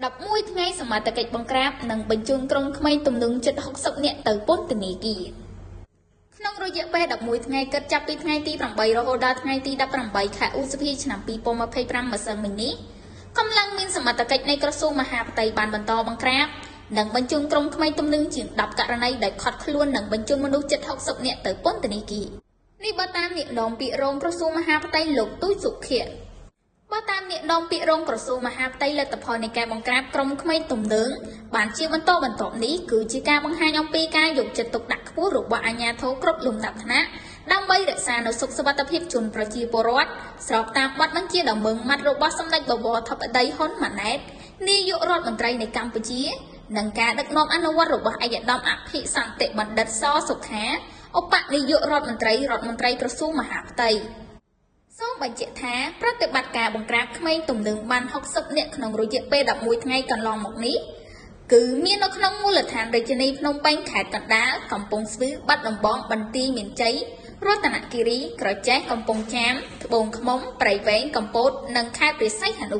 11ថ្ងៃសមត្ថកិច្ចបង្ក្រាបនិងបញ្ជូនក្រុមក្មេងទំនឹងជិត60នាក់ទៅពន្ធនាគារក្នុងរយៈពេល11ថ្ងៃគិតចាប់ពីថ្ងៃទី8រហូតដល់ថ្ងៃទី18ខែឧសភាឆ្នាំ2025ម្សិលមិញនេះកម្លាំងមានសមត្ថកិច្ចនៃក្រសួងមហាផ្ទៃបានបន្តបង្ក្រាបនិងបញ្ជូនក្រុមក្មេងទំនឹងជាង10ករណីដែលខត់ខ្លួននិងបញ្ជូនមនុស្សជិត60នាក់ទៅពន្ធនាគារនេះបើតាមនាយនាំពាក្យរងក្រសួងមហាផ្ទៃលោកទូចសុខៀបើតាមនាយនាំពាក្យរងក្រសួងមហាផ្ទៃលទ្ធផលនៃការបង្ក្រាបក្រុមក្មេងទំនើងបានជាបន្តបន្ទាប់នេះគឺជាការបង្ហាញអំពីការយកចិត្តទុកដាក់ខ្ពស់របស់អាជ្ញាធរគ្រប់លំដាប់ថ្នាក់ដើម្បីរក្សានូវសុខសុវត្ថិភាពជនប្រជាពលរដ្ឋស្របតាមបទបញ្ជាដ៏ម៉ឺងម៉ាត់របស់សម្ដេចបវរធិបតីហ៊ុនម៉ាណែតនាយករដ្ឋមន្ត្រីនៃកម្ពុជានិងការដឹកនាំអនុវត្តរបស់ឯកឧត្តមអភិសន្តិបណ្ឌិតសសុខាឧបនាយករដ្ឋមន្ត្រីក្រសួងមហាផ្ទៃសូមបញ្ជាក់ថាប្រតិបត្តិការបង្ក្រាបក្មេងទំនើងបាន60នាក់ក្នុងរយៈពេល11ថ្ងៃកន្លងមកនេះគឺមាននៅក្នុងមូលដ្ឋានរាជធានីភ្នំពេញខេត្តកណ្ដាលកំពង់ស្ពឺបាត់ដំបងបន្ទាយមានជ័យរតនគិរីក្រចេះកំពង់ចាមត្បូងឃ្មុំព្រៃវែងកំពតនិងខេត្តព្រះសីហនុ